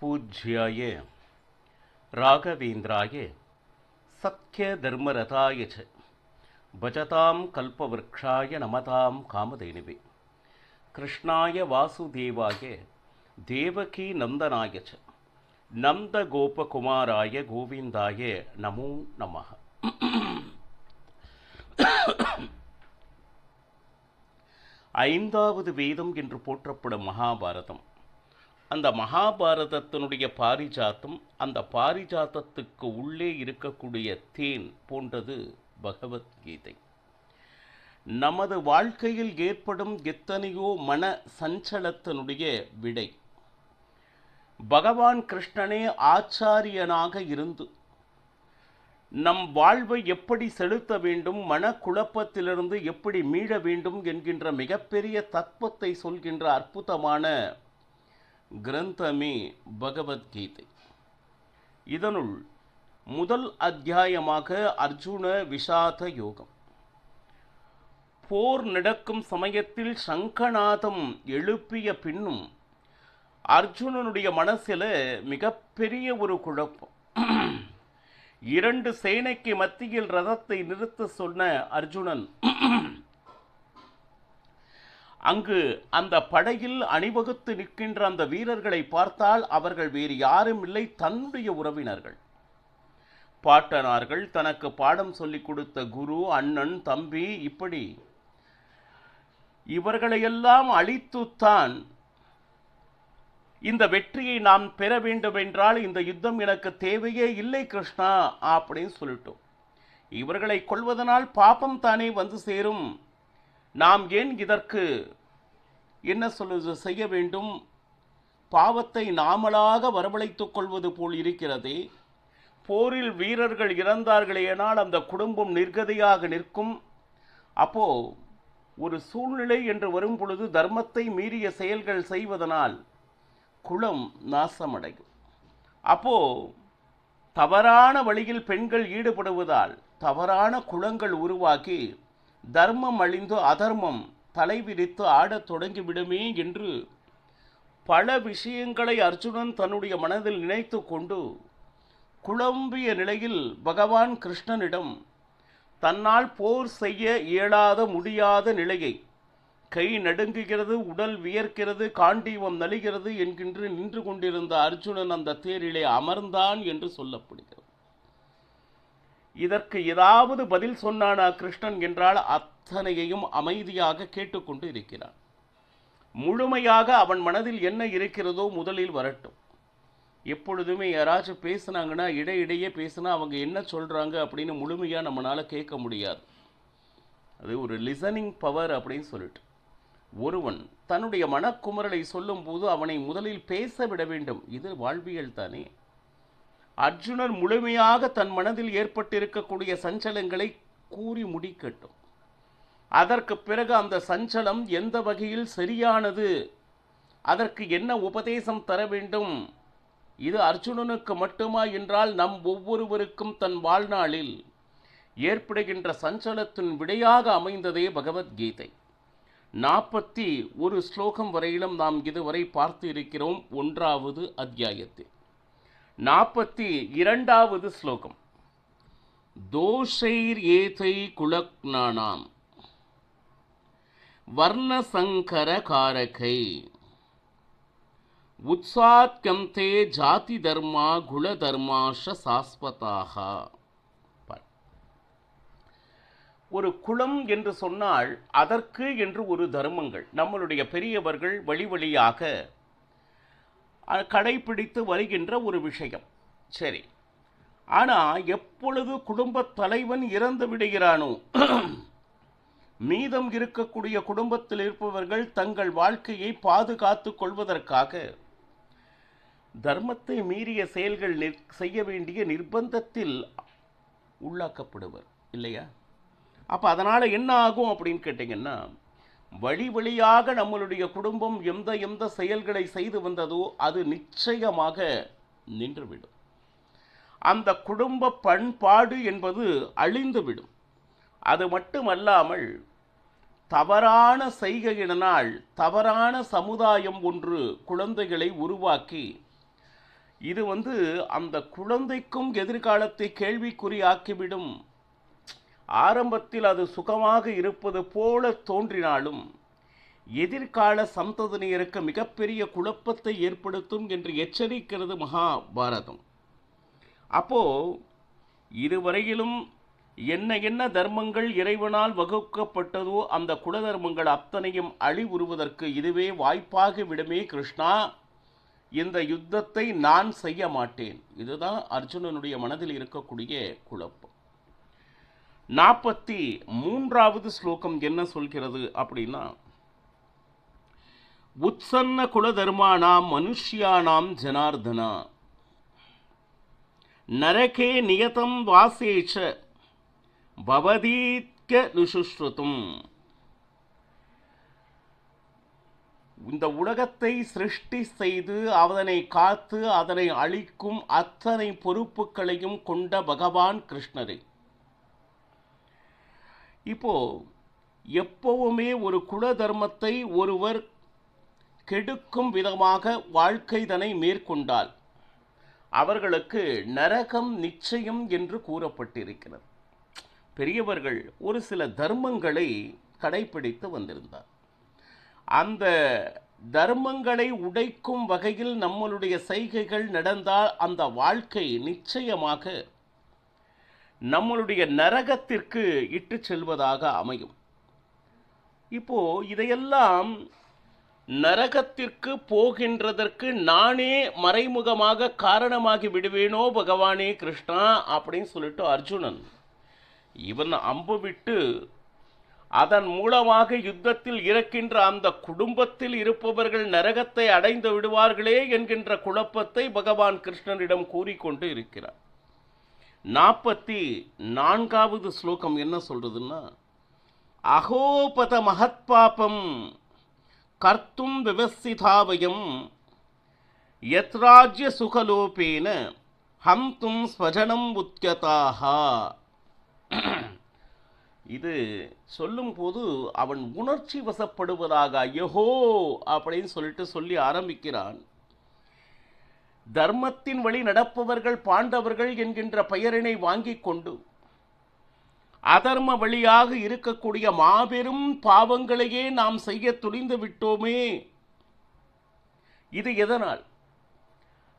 पूज्याय राघवेन्द्राय सत्यधर्मरताय च भजतां कल्पवृक्षाय नमतां कामधेनुवे कृष्णाय वासुदेवाय देवकी नंदनाय च नंदगोपकुमाराय गोविन्दाय नमो नमः. ஐந்தாவது வேதம் என்று போற்றப்படும் மகாபாரதம். அந்த மகாபாரதத்தினுடைய பாரிஜாத்தம், அந்த பாரிஜாத்தத்துக்கு உள்ளே இருக்கக்கூடிய தேன் போன்றது பகவத்கீதை. நமது வாழ்க்கையில் ஏற்படும் எத்தனையோ மன சஞ்சலத்தினுடைய விடை பகவான் கிருஷ்ணனே ஆச்சாரியனாக இருந்து நம் வாழ்வை எப்படி செலுத்த வேண்டும், மனக்குழப்பத்திலிருந்து எப்படி மீள வேண்டும் என்கின்ற மிகப்பெரிய தத்துவத்தை சொல்கின்ற அற்புதமான கிரந்தமே பகவத்கீதை. இதனுள் முதல் அத்தியாயமாக அர்ஜுன விஷாத யோகம். போர் நடக்கும் சமயத்தில் சங்கநாதம் எழுப்பிய பின்னும் அர்ஜுனனுடைய மனசில் மிகப்பெரிய ஒரு குழப்பம். இரண்டு சேனைக்கு மத்தியில் ரதத்தை நிறுத்த சொன்ன அர்ஜுனன் அங்கு அந்த படையில் அணிவகுத்து நிற்கின்ற அந்த வீரர்களை பார்த்தால் அவர்கள் வேறு யாரும் இல்லை, தன்னுடைய உறவினர்கள், பாட்டனார்கள், தனக்கு பாடம் சொல்லிக் கொடுத்த குரு, அண்ணன், தம்பி, இப்படி இவர்களையெல்லாம் அழித்துத்தான் இந்த வெற்றியை நாம் பெற வேண்டும் என்றால் இந்த யுத்தம் எனக்கு தேவையே இல்லை கிருஷ்ணா அப்படின்னு சொல்லிட்டோம். இவர்களை கொள்வதனால் பாபம் தானே வந்து சேரும், நாம் ஏன் இதற்கு என்ன செய்ய வேண்டும், பாவத்தை நாமளாக வரவழைத்துக் கொள்வது போல் இருக்கிறதே. போரில் வீரர்கள் இறந்தார்களேனால் அந்த குடும்பம் நிர்கதியாக நிற்கும். அப்போ ஒரு சூழ்நிலை என்று வரும் பொழுது தர்மத்தை மீறிய செயல்கள் செய்வதனால் குலம் நாசமடையும். அப்போ தவறான வழியில் பெண்கள் ஈடுபடுவதால் தவறான குலங்கள் உருவாக்கி தர்மம் அழிந்து அதர்மம் தலைவிரித்து ஆடத் தொடங்கிவிடுமே என்று பல விஷயங்களை அர்ஜுனன் தன்னுடைய மனதில் நினைத்து கொண்டு குழம்பிய நிலையில் பகவான் கிருஷ்ணனிடம் தன்னால் போர் செய்ய இயலாத முடியாத நிலையை, கை நடுங்குகிறது, உடல் வியர்க்கிறது, காண்டீவம் நலிகிறது என்கின்ற நின்று கொண்டிருந்த அர்ஜுனன் அந்த தேரிலே அமர்ந்தான் என்று சொல்லப்படுகிறது. இதற்கு ஏதாவது பதில் சொன்னானா கிருஷ்ணன் என்றால் அத்தனையையும் அமைதியாக கேட்டுக்கொண்டு இருக்கிறான். முழுமையாக அவன் மனதில் என்ன இருக்கிறதோ முதலில் வரட்டும். எப்பொழுதுமே யாராச்சும் பேசுனாங்கன்னா இடையிடையே பேசினா அவங்க என்ன சொல்றாங்க அப்படின்னு முழுமையாக நம்மளால கேட்க முடியாது. அது ஒரு லிசனிங் பவர் அப்படின்னு சொல்லிட்டு ஒருவன் தன்னுடைய மனக்குமரலை சொல்லும் போது அவனை முதலில் பேச விட வேண்டும். இது வாழ்வியல் தானே. அர்ஜுனன் முழுமையாக தன் மனதில் ஏற்பட்டிருக்கக்கூடிய சஞ்சலங்களை கூறி முடிக்கட்டும். அதற்கு பிறகு அந்த சஞ்சலம் எந்த வகையில் சரியானது, அதற்கு என்ன உபதேசம் தர வேண்டும், இது அர்ஜுனனுக்கு மட்டுமா என்றால் நம் ஒவ்வொருவருக்கும் தன் வாழ்நாளில் ஏற்படுகின்ற சஞ்சலத்தின் விடையாக அமைந்ததே பகவத்கீதை. 41 ஸ்லோகம் வரையிலும் நாம் இதுவரை பார்த்து இருக்கிறோம். 1வது அத்தியாயத்தில் 42வது ஸ்லோகம். தோஷைர் ஏதை குலக்னானாம் வர்ணசங்கர காரகை உத்சாத்யந்தே ஜாதி தர்மா குல தர்மாஷ சாஸ்வதாக. ஒரு குலம் என்று சொன்னால் அதற்கு என்று ஒரு தர்மங்கள் நம்மளுடைய பெரியவர்கள் வழி வழியாக கடைபிடித்து வருகின்ற ஒரு விஷயம். சரி, ஆனால் எப்பொழுது குடும்பத் தலைவன் இறந்து விடுகிறானோ மீதம் இருக்கக்கூடிய குடும்பத்தில் இருப்பவர்கள் தங்கள் வாழ்க்கையை பாதுகாத்து கொள்வதற்காக தர்மத்தை மீறிய செயல்கள் செய்ய வேண்டிய நிர்பந்தத்தில் உள்ளாக்கப்படுவர் இல்லையா? அப்போ அதனால் என்ன ஆகும் அப்படின்னு கேட்டிங்கன்னா, வழி வழியாக நம்மளுடைய குடும்பம் எந்த செயல்களை செய்து வந்ததோ அது நிச்சயமாக நின்றுவிடும். அந்த குடும்ப பண்பாடு என்பது அழிந்துவிடும். அது மட்டுமல்லாமல் தவறான செய்கையினால் தவறான சமுதாயம் ஒன்று குழந்தைகளை உருவாக்கி இது அந்த குழந்தைக்கும் எதிர்காலத்தை கேள்விக்குறியாக்கிவிடும். ஆரம்பத்தில் அது சுகமாக இருப்பது போல தோன்றினாலும் எதிர்கால சந்ததியினருக்கு மிகப்பெரிய குழப்பத்தை ஏற்படுத்தும் என்று எச்சரிக்கிறது மகாபாரதம். அப்போ இதுவரையிலும் என்ன என்ன தர்மங்கள் இறைவனால் வகுக்கப்பட்டதோ அந்த குலதர்மங்கள் அத்தனையும் அழிவுறுவதற்கு இதுவே வாய்ப்பாக விடுமே கிருஷ்ணா. இந்த யுத்தத்தை நான் செய்ய மாட்டேன். இதுதான் அர்ஜுனனுடைய மனதில் இருக்கக்கூடிய குழப்பம். 43வது ஸ்லோகம் என்ன சொல்கிறது அப்படின்னா, உத்சன்ன குலதர்மானாம் மனுஷ்யானாம் ஜனார்தனா நரகே நியதம் வாசேச்ச பவதீத்ய நுசுஸ்ருதம். இந்த உலகத்தை சிருஷ்டி செய்து அதனை காத்து அதனை அழிக்கும் அத்தனை பொறுப்புகளையும் கொண்ட பகவான் கிருஷ்ணரை இப்போ எப்பவுமே ஒரு குல தர்மத்தை ஒருவர் கெடுக்கும் விதமாக வாழ்க்கைதனை மேற்கொண்டால் அவர்களுக்கு நரகம் நிச்சயம் என்று கூறப்பட்டிருக்கிறது. பெரியவர்கள் ஒரு சில தர்மங்களை கடைபிடித்து வந்திருந்தார். அந்த தர்மங்களை உடைக்கும் வகையில் நம்மளுடைய செய்கைகள் நடந்தால் அந்த வாழ்க்கை நிச்சயமாக நம்மளுடைய நரகத்திற்கு இட்டு செல்வதாக அமையும். இப்போ இதையெல்லாம் நரகத்திற்கு போகின்றதற்கு நானே மறைமுகமாக காரணமாகி விடுவேனோ பகவானே கிருஷ்ணா அப்படின்னு சொல்லிட்டு அர்ஜுனன் இவன் அம்பு விட்டு அதன் மூலமாக யுத்தத்தில் இறக்கின்ற அந்த குடும்பத்தில் இருப்பவர்கள் நரகத்தை அடைந்து விடுவார்களே என்கின்ற குழப்பத்தை பகவான் கிருஷ்ணனிடம் கூறிக்கொண்டு இருக்கிறார். 44வது ஸ்லோகம் என்ன சொல்றதுன்னா, அகோபத மகத்பாபம் கர்த்தும் விவஸ்திதாவயம் யத்ராஜ்ய சுகலோபேன ஹம்தும் ஸ்வஜனம் உத்யதாஹா. இது சொல்லும் போது அவன் உணர்ச்சி வசப்படுவதாக யஹோ அப்படின்னு சொல்லி ஆரம்பிக்கிறான். தர்மத்தின் வழி நடப்பவர்கள் பாண்டவர்கள் என்கின்ற பெயரினை வாங்கிக் கொண்டு அதர்ம வழியாக இருக்கக்கூடிய மாபெரும் பாவங்களையே நாம் செய்ய துணிந்து விட்டோமே. இது எதனால்?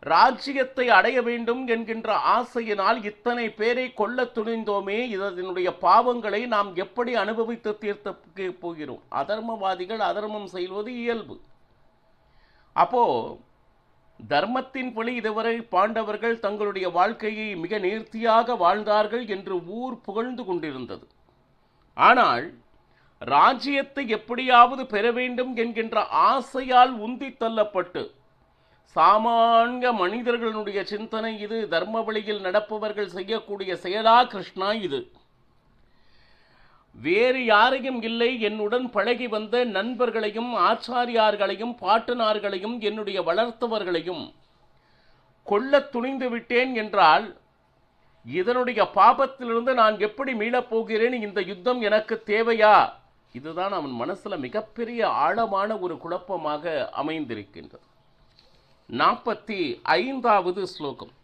ராஜ்யத்தை அடைய வேண்டும் என்கின்ற ஆசையினால் இத்தனை பேரை கொல்ல துணிந்தோமே. இதனுடைய பாவங்களை நாம் எப்படி அனுபவித்து தீர்த்த போகிறோம்? அதர்மவாதிகள் அதர்மம் செய்வது இயல்பு. அப்போ தர்மத்தின் படி இதுவரை பாண்டவர்கள் தங்களுடைய வாழ்க்கையை மிக நேர்த்தியாக வாழ்ந்தார்கள் என்று ஊர் புகழ்ந்து கொண்டிருந்தது. ஆனால் ராஜ்யத்தை எப்படியாவது பெற வேண்டும் என்கின்ற ஆசையால் உந்தி தள்ளப்பட்டு சாமானிய மனிதர்களுடைய சிந்தனை இது. தர்ம வழியில் நடப்பவர்கள் செய்யக்கூடிய செயலா கிருஷ்ணா இது? வேறு யாரையும் இல்லை, என்னுடன் பழகி வந்த நண்பர்களையும் ஆச்சாரியார்களையும் பாட்டனார்களையும் என்னுடைய வளர்த்தவர்களையும் கொல்ல துணிந்து விட்டேன் என்றால் இதனுடைய பாபத்திலிருந்து நான் எப்படி மீளப் போகிறேன்? இந்த யுத்தம் எனக்கு தேவையா? இதுதான் அவன் மனசுல மிகப்பெரிய ஆழமான ஒரு குழப்பமாக அமைந்திருக்கின்றது. 45வது ஸ்லோகம்.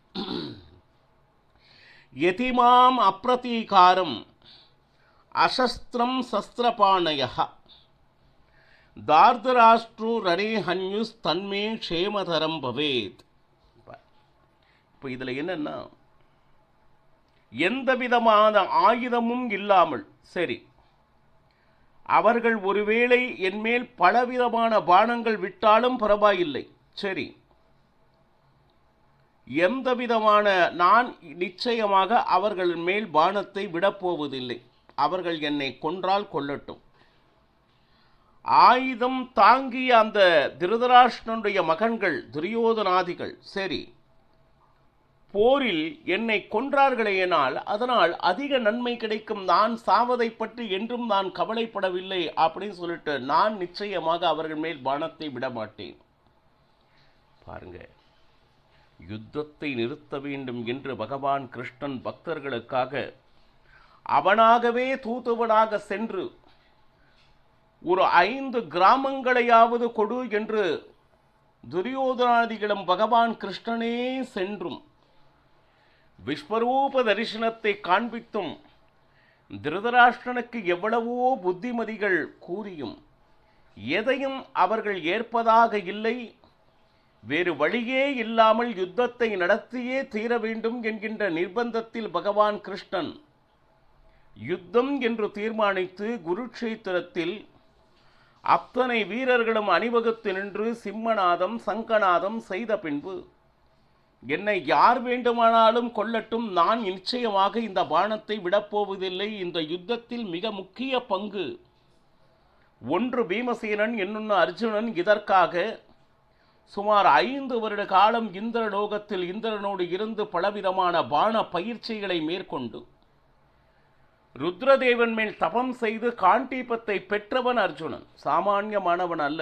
யதிமாம் அப்ரதீகாரம் அசஸ்திரம் சஸ்திரபாணயः தார்தராஷ்ட்ரு ரணே ஹன்யுஸ் தன்மே க்ஷேமதரம் பவேத். இப்போ இதில் என்னன்னா, எந்த விதமான ஆயுதமும் இல்லாமல் சரி, அவர்கள் ஒருவேளை என்மேல் பலவிதமான பானங்கள் விட்டாலும் பரவாயில்லை, சரி, எந்த விதமான நான் நிச்சயமாக அவர்கள் மேல் பானத்தை விடப்போவதில்லை. அவர்கள் என்னை கொன்றால் கொல்லட்டும். ஆயுதம் தாங்கிய அந்த திருதராஷ்டிரனுடைய மகன்கள் துரியோதனாதிகள் சரி, போரில் என்னை கொன்றார்களேனால் அதனால் அதிக நன்மை கிடைக்கும், நான் சாவதை பற்றி என்றும் நான் கவலைப்படவில்லை அப்படின்னு சொல்லிட்டு நான் நிச்சயமாக அவர்கள் மேல் பானத்தை விடமாட்டேன். பாருங்க, யுத்தத்தை நிறுத்த வேண்டும் என்று பகவான் கிருஷ்ணன் பக்தர்களுக்காக அவனாகவே தூதுவனாக சென்று ஒரு 5 கிராமங்களையாவது கொடு என்று துரியோதனாதிகளும் பகவான் கிருஷ்ணனே சென்றும் விஸ்வரூப தரிசனத்தை காண்பித்தும் திருதராஷ்டிரனுக்கு எவ்வளவோ புத்திமதிகள் கூறியும் எதையும் அவர்கள் ஏற்பதாக இல்லை. வேறு வழியே இல்லாமல் யுத்தத்தை நடத்தியே தீர வேண்டும் என்கின்ற நிர்பந்தத்தில் பகவான் கிருஷ்ணன் யுத்தம் என்று தீர்மானித்து குருட்சேத்திரத்தில் அத்தனை வீரர்களும் அணிவகுத்து நின்று சிம்மநாதம் சங்கநாதம் செய்த பின்பு, என்னை யார் வேண்டுமானாலும் கொல்லட்டும், நான் நிச்சயமாக இந்த பாணத்தை விடப்போவதில்லை. இந்த யுத்தத்தில் மிக முக்கிய பங்கு ஒன்று பீமசேனன், இன்னொன்று அர்ஜுனன். இதற்காக சுமார் 5 வருட காலம் இந்திரலோகத்தில் இந்திரனோடு இருந்து பலவிதமான பாண பயிற்சிகளை மேற்கொண்டு ருத்ரதேவன் மேல் தபம் செய்து காண்டீபத்தை பெற்றவன் அர்ஜுனன். சாமானியமானவன் அல்ல.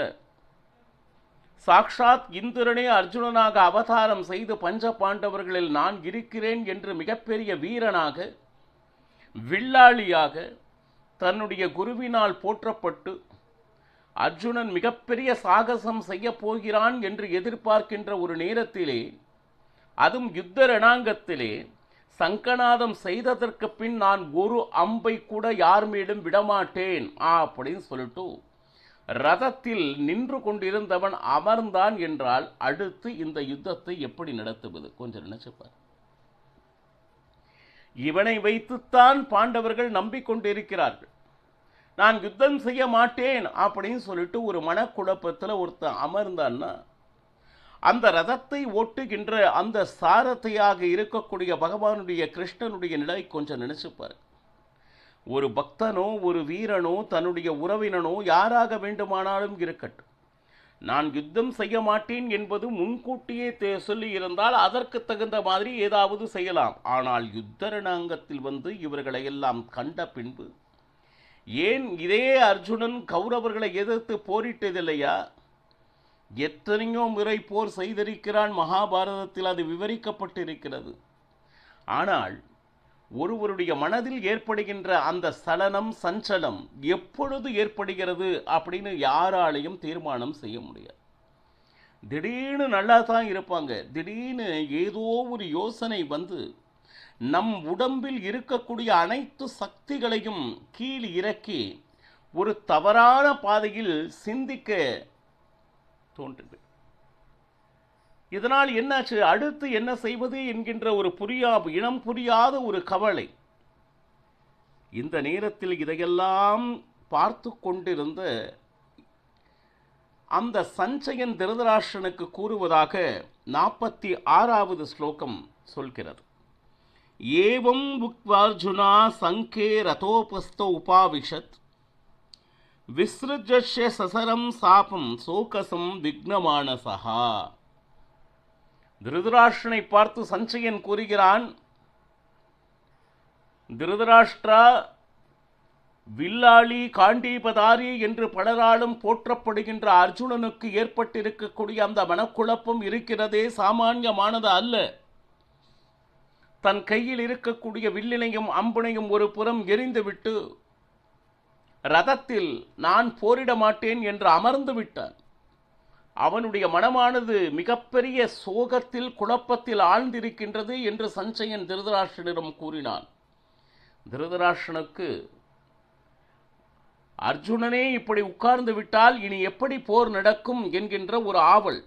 சாக்ஷாத் இந்திரனே அர்ஜுனனாக அவதாரம் செய்து பஞ்ச பாண்டவர்களில் நான் இருக்கிறேன் என்று மிகப்பெரிய வீரனாக, வில்லாளியாக தன்னுடைய குருவினால் போற்றப்பட்டு அர்ஜுனன் மிகப்பெரிய சாகசம் செய்ய போகிறான் என்று எதிர்பார்க்கின்ற ஒரு நேரத்திலே, அதுவும் யுத்த ரணாங்கத்திலே சங்கநாதம் செய்ததற்கு பின் நான் ஒரு அம்பை கூட யார் மேலும் விடமாட்டேன் அப்படின்னு சொல்லிட்டு ரதத்தில் நின்று கொண்டிருந்தவன் அமர்ந்தான் என்றால் அடுத்து இந்த யுத்தத்தை எப்படி நடத்துவது கொஞ்சம் நினைச்சுப்பார். இவனை வைத்துத்தான் பாண்டவர்கள் நம்பிக்கொண்டிருக்கிறார்கள். நான் யுத்தம் செய்ய மாட்டேன் அப்படின்னு சொல்லிட்டு ஒரு மனக்குழப்பத்தில் ஒருத்தன் அமர்ந்தான்னா, அந்த ரதத்தை ஓட்டுகின்ற அந்த சாரதியாக இருக்கக்கூடிய பகவானுடைய கிருஷ்ணனுடைய நிலை கொஞ்சம் நினைச்சுப்பார். ஒரு பக்தனோ ஒரு வீரனோ தன்னுடைய உறவினனோ யாராக வேண்டுமானாலும் இருக்கட்டும், நான் யுத்தம் செய்ய மாட்டேன் என்பது முன்கூட்டியே சொல்லி இருந்தால் அதற்கு தகுந்த மாதிரி ஏதாவது செய்யலாம். ஆனால் யுத்த ரணாங்கத்தில் வந்து இவர்களை எல்லாம் கண்ட பின்பு, ஏன் இதே அர்ஜுனன் கௌரவர்களை எதிர்த்து போரிட்டதில்லையா? எத்தனையோ முறை போர் செய்திருக்கிறான். மகாபாரதத்தில் அது விவரிக்கப்பட்டிருக்கிறது. ஆனால் ஒருவருடைய மனதில் ஏற்படுகின்ற அந்த சலனம் சஞ்சலம் எப்பொழுது ஏற்படுகிறது அப்படின்னு யாராலையும் தீர்மானம் செய்ய முடியாது. திடீர்னு நல்லா தான் இருப்பாங்க, திடீர்னு ஏதோ ஒரு யோசனை வந்து நம் உடம்பில் இருக்கக்கூடிய அனைத்து சக்திகளையும் கீழ் இறக்கி ஒரு தவறான பாதையில் சிந்திக்க தோன்றுது. இதனால் என்னாச்சு, அடுத்து என்ன செய்வது என்கின்ற ஒரு இனம் புரியாத ஒரு கவலை. இந்த நேரத்தில் இதையெல்லாம் பார்த்து கொண்டிருந்த அந்த சஞ்சயன் திருதராஷ்டிரனுக்கு கூறுவதாக 46வது ஸ்லோகம் சொல்கிறது. ஏவம் புக்வார்ஜுனா சங்கே ரதோபஸ்தோ உபாவிஷத் விஸ்ருஜ்ய சசரம் சாபம் சோகசம் விக்னமானசஹா. திருதராஷ்டிரனை பார்த்து சஞ்சயன் கூறுகிறான், திருதராஷ்டிரா, வில்லாளி காண்டீபதாரி என்று பலராலும் போற்றப்படுகின்ற அர்ஜுனனுக்கு ஏற்பட்டிருக்கக்கூடிய அந்த மனக்குழப்பம் இருக்கிறதே சாமானியமானது அல்ல. தன் கையில் இருக்கக்கூடிய வில்லினையும் அம்பினையும் ஒரு புறம் எரிந்துவிட்டு ரதத்தில் நான் போரிட மாட்டேன் என்று அமர்ந்து விட்டான். அவனுடைய மனமானது மிகப்பெரிய சோகத்தில் குழப்பத்தில் ஆழ்ந்திருக்கின்றது என்று சஞ்சயன் திருதராஷ்டிரனிடம் கூறினான். திருதராஷ்டிரனுக்கு அர்ஜுனனே இப்படி உட்கார்ந்து விட்டால் இனி எப்படி போர் நடக்கும் என்கின்ற ஒரு ஆவல்,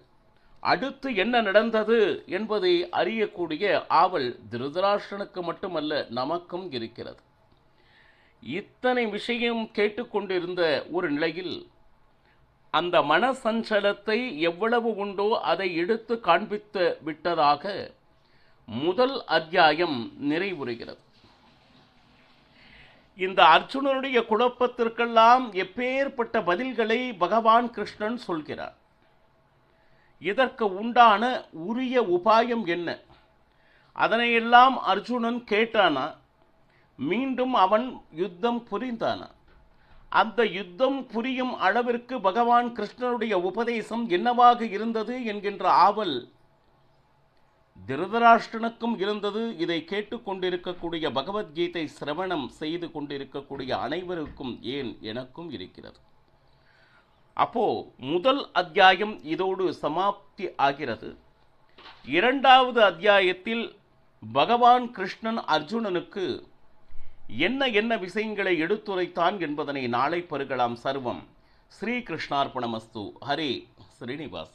அடுத்து என்ன நடந்தது என்பதை அறியக்கூடிய ஆவல் திருதராஷ்டிரனுக்கு மட்டுமல்ல நமக்கும் இருக்கிறது. இத்தனை விஷயம் கேட்டுக்கொண்டிருந்த ஒரு நிலையில் அந்த மனசஞ்சலத்தை எவ்வளவு உண்டோ அதை எடுத்து காண்பித்து விட்டதாக முதல் அத்தியாயம் நிறைவுறுகிறது. இந்த அர்ஜுனனுடைய குழப்பத்திற்கெல்லாம் எப்பேற்பட்ட பதில்களை பகவான் கிருஷ்ணன் சொல்கிறார். இதற்கு உண்டான உரிய உபாயம் என்ன? அதனையெல்லாம் அர்ஜுனன் கேட்டானா? மீண்டும் அவன் யுத்தம் புரிந்தானா? அந்த யுத்தம் புரியும் அளவிற்கு பகவான் கிருஷ்ணனுடைய உபதேசம் என்னவாக இருந்தது என்கின்ற ஆவல் திருதராஷ்டிரனுக்கும் இருந்தது. இதை கேட்டுக்கொண்டிருக்கக்கூடிய பகவத்கீதை சிரவணம் செய்து கொண்டிருக்கக்கூடிய அனைவருக்கும், ஏன் எனக்கும் இருக்கிறது. அப்போ முதல் அத்தியாயம் இதோடு சமாப்தி ஆகிறது. இரண்டாவது அத்தியாயத்தில் பகவான் கிருஷ்ணன் அர்ஜுனனுக்கு என்ன என்ன விஷயங்களை எடுத்துரைத்தான் என்பதனை நாளை பருகலாம். சர்வம் ஸ்ரீ கிருஷ்ணார்ப்பணமஸ்து. ஹரே ஸ்ரீனிவாச.